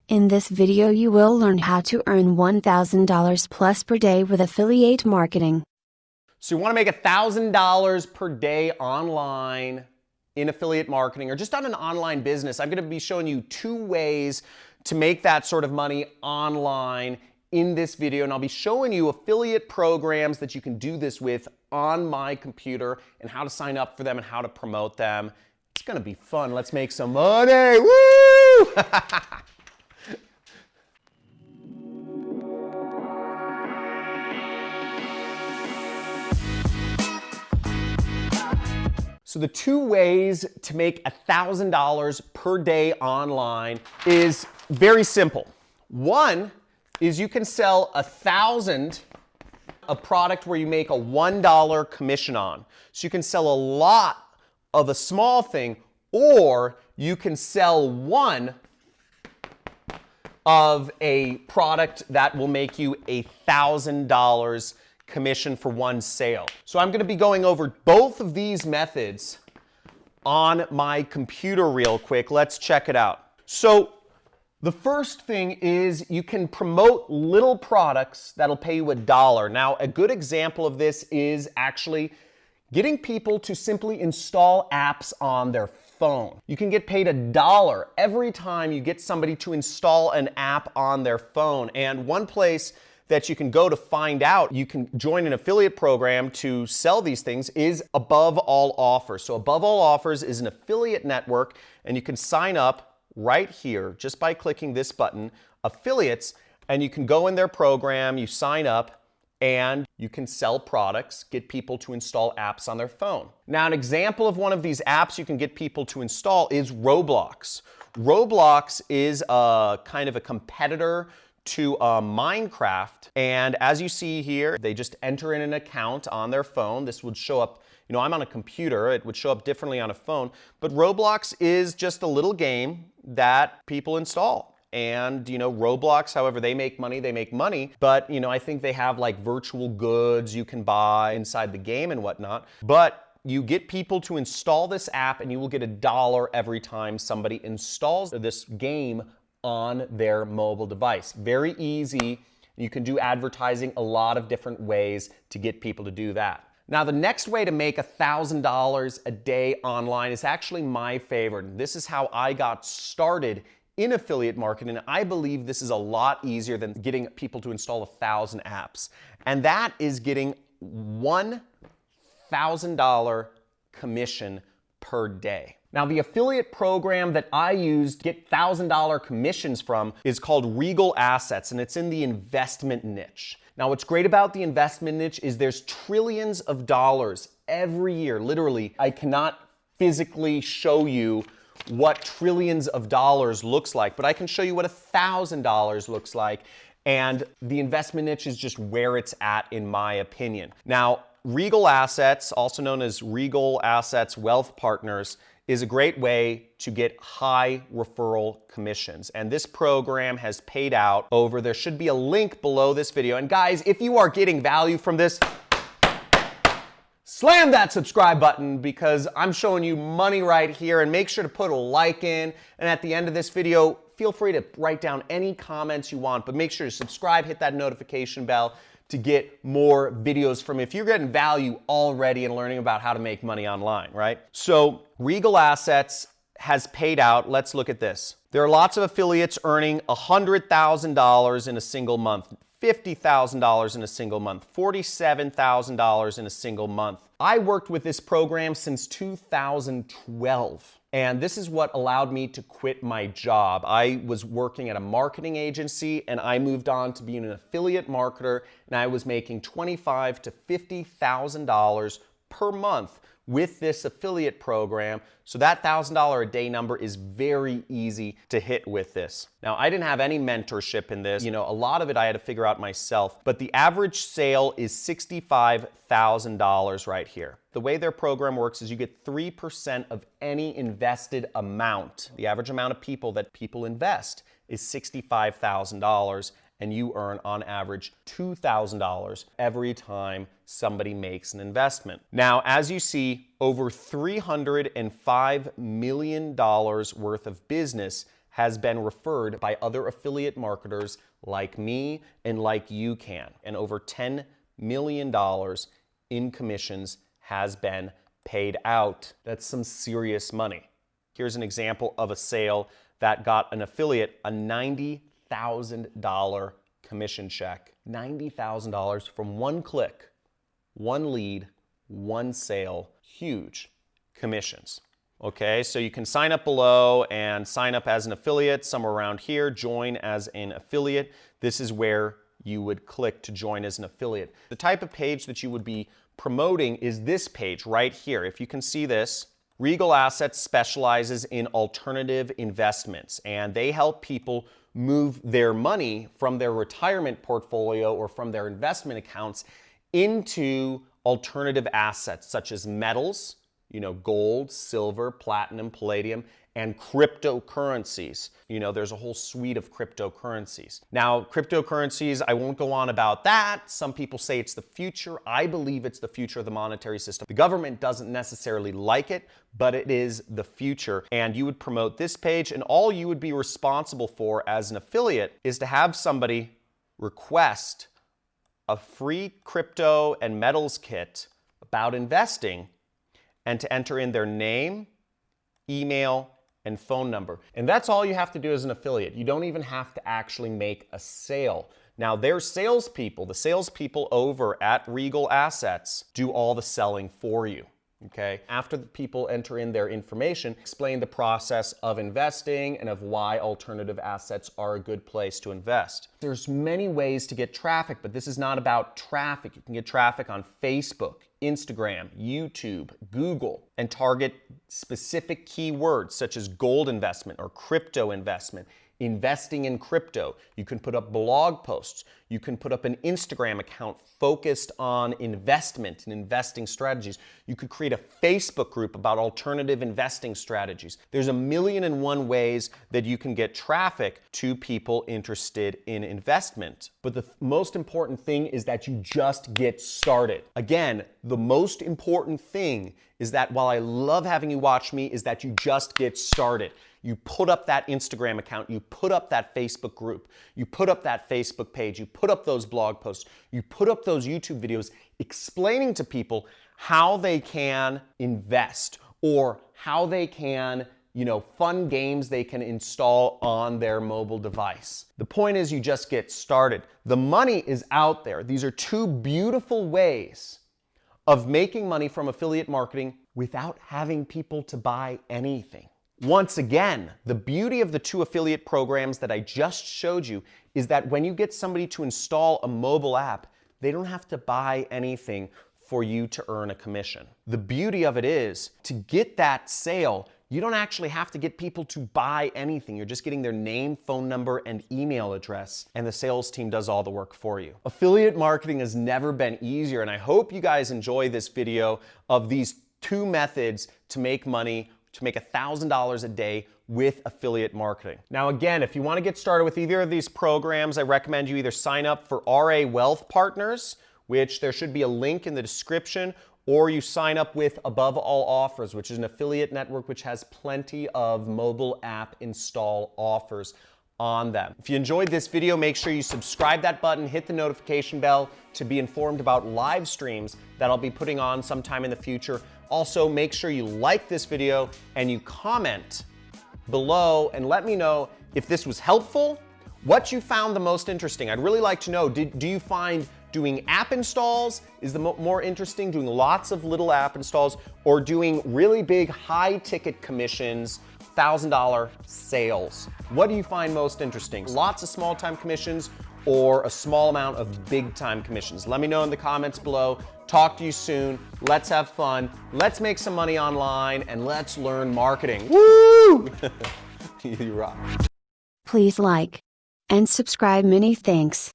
In this video you will learn how to earn $1,000 plus per day with affiliate marketing. So you want to make $1,000 per day online in affiliate marketing or just on an online business. I'm going to be showing you 2 ways to make that sort of money online in this video, and I'll be showing you affiliate programs that you can do this with on my computer and how to sign up for them and how to promote them. It's going to be fun. Let's make some money. Woo! So the 2 ways to make $1,000 per day online is very simple. One is you can sell a product where you make a $1 commission on. So you can sell a lot of a small thing, or you can sell one of a product that will make you $1,000 commission for one sale. So I'm going to be going over both of these methods on my computer real quick. Let's check it out. So the first thing is you can promote little products that'll pay you $1. Now, a good example of this is actually getting people to simply install apps on their phone. You can get paid $1 every time you get somebody to install an app on their phone. And one place that you can go to find out you can join an affiliate program to sell these things is Above All Offers. So Above All Offers is an affiliate network, and you can sign up right here just by clicking this button, Affiliates, and you can go in their program, you sign up, and you can sell products, get people to install apps on their phone. Now, an example of one of these apps you can get people to install is Roblox. Roblox is a kind of a competitor to Minecraft, and as you see here, they just enter in an account on their phone. This would show up, you know, I'm on a computer, it would show up differently on a phone, but Roblox is just a little game that people install. And, you know, Roblox, however they make money, but, you know, I think they have like virtual goods you can buy inside the game and whatnot, but you get people to install this app and you will get $1 every time somebody installs this game on their mobile device. Very easy. You can do advertising a lot of different ways to get people to do that. Now, the next way to make $1,000 a day online is actually my favorite. This is how I got started in affiliate marketing. I believe this is a lot easier than getting people to install 1,000 apps. And that is getting $1,000 commission per day. Now, the affiliate program that I use to get $1,000 commissions from is called Regal Assets, and it's in the investment niche. Now, what's great about the investment niche is there's trillions of dollars every year. Literally, I cannot physically show you what trillions of dollars looks like, but I can show you what $1,000 looks like, and the investment niche is just where it's at, in my opinion. Now, Regal Assets, also known as Regal Assets Wealth Partners, is a great way to get high referral commissions. And this program has paid out over, there should be a link below this video. And guys, if you are getting value from this, slam that subscribe button, because I'm showing you money right here. And make sure to put a like in. And at the end of this video, feel free to write down any comments you want, but make sure to subscribe, hit that notification bell to get more videos from me if you're getting value already and learning about how to make money online, right? So Regal Assets has paid out. Let's look at this. There are lots of affiliates earning $100,000 in a single month, $50,000 in a single month, $47,000 in a single month. I worked with this program since 2012. And this is what allowed me to quit my job. I was working at a marketing agency, and I moved on to being an affiliate marketer, and I was making $25,000 to $50,000 per month with this affiliate program. So that $1,000 a day number is very easy to hit with this. Now, I didn't have any mentorship in this. You know, a lot of it I had to figure out myself, but the average sale is $65,000 right here. The way their program works is you get 3% of any invested amount. The average amount of people that people invest is $65,000, and you earn on average $2,000 every time somebody makes an investment. Now, as you see, over $305 million worth of business has been referred by other affiliate marketers like me and like you can. And over $10 million in commissions has been paid out. That's some serious money. Here's an example of a sale that got an affiliate a $90,000 commission check. $90,000 from one click, one lead, one sale, huge commissions. Okay, so you can sign up below and sign up as an affiliate, somewhere around here, join as an affiliate. This is where you would click to join as an affiliate. The type of page that you would be promoting is this page right here. If you can see this, Regal Assets specializes in alternative investments, and they help people move their money from their retirement portfolio or from their investment accounts into alternative assets such as metals, gold, silver, platinum, palladium, and cryptocurrencies. There's a whole suite of cryptocurrencies. Now, cryptocurrencies, I won't go on about that. Some people say it's the future. I believe it's the future of the monetary system. The government doesn't necessarily like it, but it is the future. And you would promote this page, and all you would be responsible for as an affiliate is to have somebody request a free crypto and metals kit about investing and to enter in their name, email, and phone number. And that's all you have to do as an affiliate. You don't even have to actually make a sale. Now, their salespeople, the salespeople over at Regal Assets, do all the selling for you. Okay? After the people enter in their information, explain the process of investing and of why alternative assets are a good place to invest. There's many ways to get traffic, but this is not about traffic. You can get traffic on Facebook, Instagram, YouTube, Google, and target specific keywords such as gold investment or crypto investment, investing in crypto. You can put up blog posts. You can put up an Instagram account focused on investment and investing strategies. You could create a Facebook group about alternative investing strategies. There's 1,000,001 ways that you can get traffic to people interested in investment. But the most important thing is that you just get started. Again, the most important thing is that while I love having you watch me, is that you just get started. You put up that Instagram account, you put up that Facebook group, you put up that Facebook page, you put up those blog posts, you put up those YouTube videos explaining to people how they can invest or how they can, fun games they can install on their mobile device. The point is you just get started. The money is out there. These are two beautiful ways of making money from affiliate marketing without having people to buy anything. Once again, the beauty of the two affiliate programs that I just showed you is that when you get somebody to install a mobile app, they don't have to buy anything for you to earn a commission. The beauty of it is, to get that sale, you don't actually have to get people to buy anything. You're just getting their name, phone number, and email address, and the sales team does all the work for you. Affiliate marketing has never been easier, and I hope you guys enjoy this video of these two methods to make money, to make $1,000 a day with affiliate marketing. Now again, if you want to get started with either of these programs, I recommend you either sign up for RA Wealth Partners, which there should be a link in the description, or you sign up with Above All Offers, which is an affiliate network which has plenty of mobile app install offers on them. If you enjoyed this video, make sure you subscribe that button, hit the notification bell to be informed about live streams that I'll be putting on sometime in the future. Also, make sure you like this video and you comment below and let me know if this was helpful, what you found the most interesting. I'd really like to know, do you find doing app installs is the more interesting, doing lots of little app installs, or doing really big high ticket commissions, $1,000 sales? What do you find most interesting? Lots of small time commissions or a small amount of big time commissions? Let me know in the comments below. Talk to you soon. Let's have fun. Let's make some money online and let's learn marketing. Woo! You rock. Please like and subscribe. Many thanks.